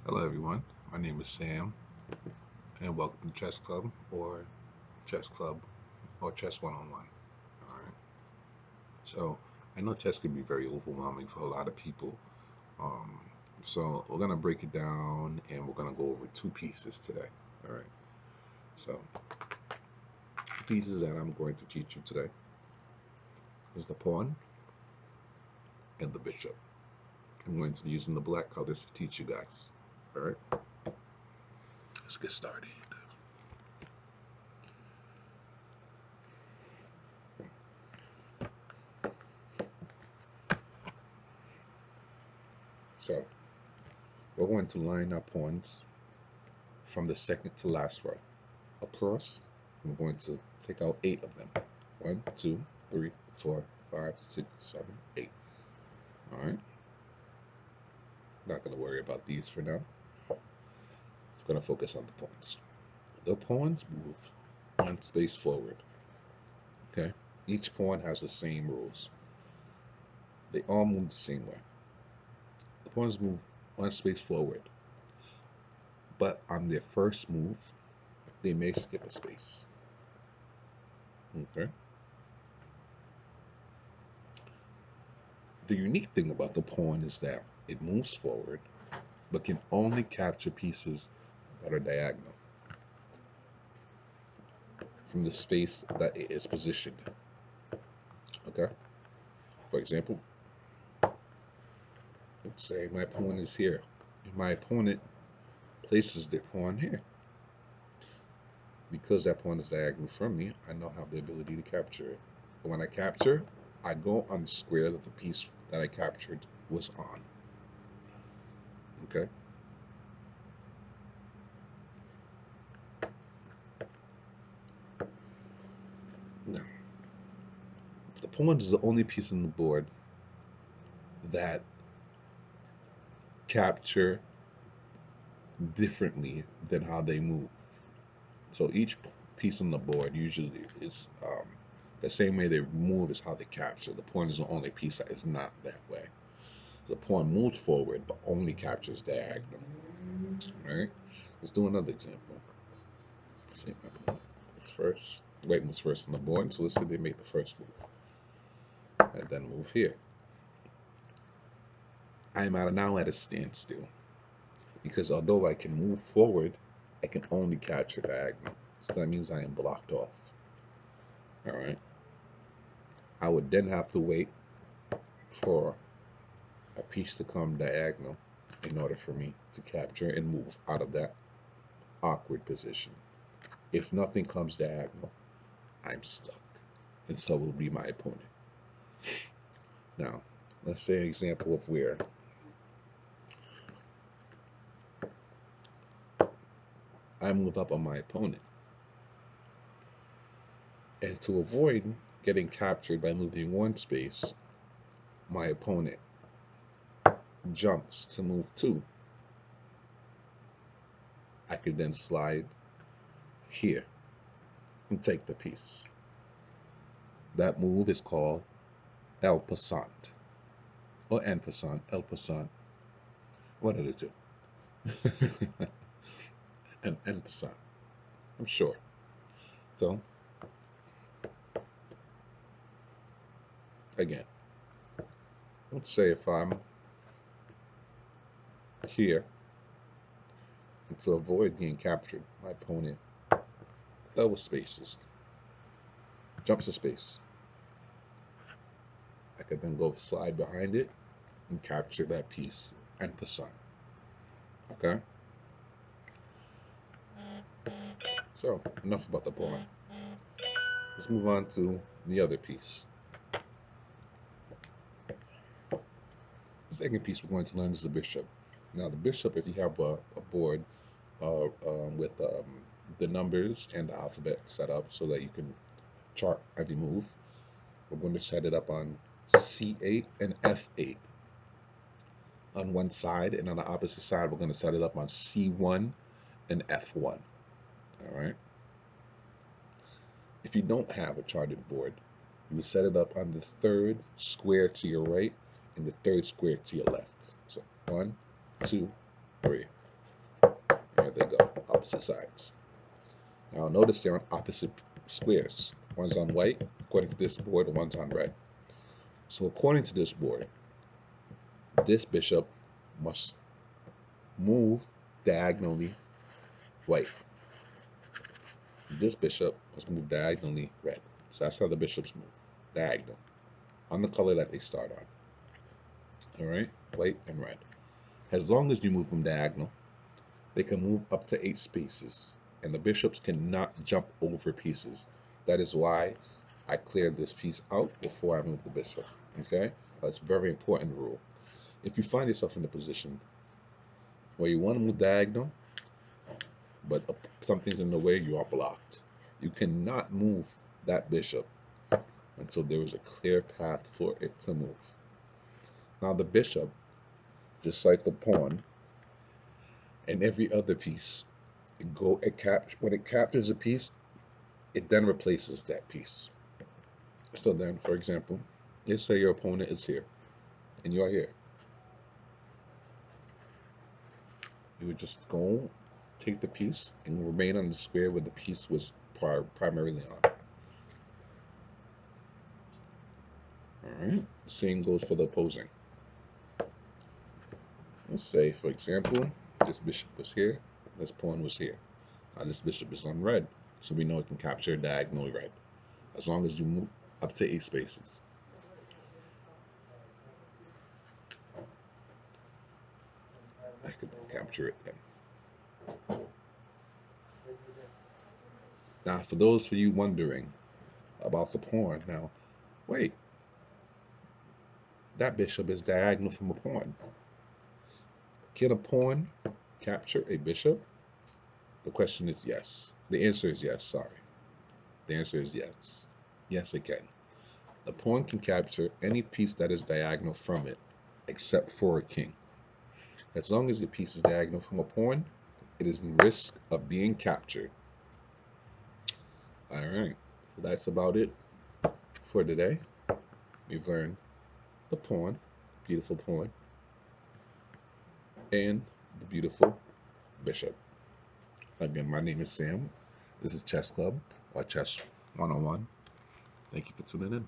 Hello everyone, my name is Sam and welcome to Chess Club Chess Club or Chess One-on-One. Alright, so I know chess can be very overwhelming for a lot of people. Um, so we're going to break it down and we're going to go over two pieces today. Alright, so the pieces that I'm going to teach you today is the pawn and the bishop. I'm going to be using the black colors to teach you guys. Alright, let's get started. So we're going to line our pawns from the second to last row across. I'm going to take out 8 of them. 1, 2, 3, 4, 5, 6, 7, 8. Alright. Not going to worry about these for now. It's going to focus on the pawns. The pawns move one space forward. Okay? Each pawn has the same rules. They all move the same way. The pawns move one space forward. But on their first move, they may skip a space. Okay? The unique thing about the pawn is that it moves forward, but can only capture pieces that are diagonal from the space that it is positioned. Okay? For example, let's say my pawn is here, and my opponent places their pawn here. Because that pawn is diagonal from me, I now have the ability to capture it. But when I capture, I go on the square that the piece that I captured was on. Okay? Now, the pawn is the only piece on the board that capture differently than how they move. So each piece on the board usually is the same way they move is how they capture. The pawn is the only piece that is not that way. The pawn moves forward but only captures diagonal. Right? Let's do another example. Say my pawn was first. White was first on the board, so let's say they make the first move and then move here. I am now at a standstill because although I can move forward, I can only capture diagonal. So that means I am blocked off. All right. I would then have to wait for a piece to come diagonal in order for me to capture and move out of that awkward position. If nothing comes diagonal, I'm stuck, and so will be my opponent. Now, let's say an example of where I move up on my opponent. And to avoid getting captured by moving one space, my opponent jumps to move 2. I could then slide here and take the piece. That move is called El Passant, or En Passant, El Passant, one of the two. And En Passant, I'm sure. So, again, let's say if I'm here, and to avoid being captured, my opponent double spaces, jumps a space. I could then go slide behind it and capture that piece En Passant. Okay? So, enough about the pawn. Let's move on to the other piece. The second piece we're going to learn is the bishop. Now, the bishop, if you have a board with the numbers and the alphabet set up so that you can chart every move, we're going to set it up on C8 and F8 on one side, and on the opposite side, we're going to set it up on C1 and F1. All right? If you don't have a charted board, you would set it up on the third square to your right and the third square to your left. So 1, 2, 3. they go, opposite sides. Now notice they're on opposite squares. One's on white, according to this board, and one's on red. So according to this board, this bishop must move diagonally white. This bishop must move diagonally red. So that's how the bishops move, diagonal, on the color that they start on. All right, white and red. As long as you move them diagonal, they can move up to 8 spaces, and the bishops cannot jump over pieces. That is why I cleared this piece out before I move the bishop. Okay, that's a very important rule. If you find yourself in a position where you want to move diagonal, but something's in the way, you are blocked. You cannot move that bishop until there is a clear path for it to move. Now the bishop, just like the pawn and every other piece, when it captures a piece, it then replaces that piece. So then, for example, let's say your opponent is here and you are here. You would just go take the piece and remain on the square where the piece was primarily on. Alright, same goes for the opposing. Let's say, for example, this bishop was here, this pawn was here. Now this bishop is on red, so we know it can capture diagonally red, as long as you move up to 8 spaces. I could capture it then. Now, for those of you wondering about the pawn, now, wait, that bishop is diagonal from a pawn. Can a pawn capture a bishop? The question is yes. The answer is yes, sorry. The answer is yes. Yes, it can. The pawn can capture any piece that is diagonal from it, except for a king. As long as the piece is diagonal from a pawn, it is in risk of being captured. All right, so that's about it for today. We've learned the pawn, beautiful pawn, and the beautiful bishop. Again, my name is Sam. This is Chess Club, or Chess 101. Thank you for tuning in.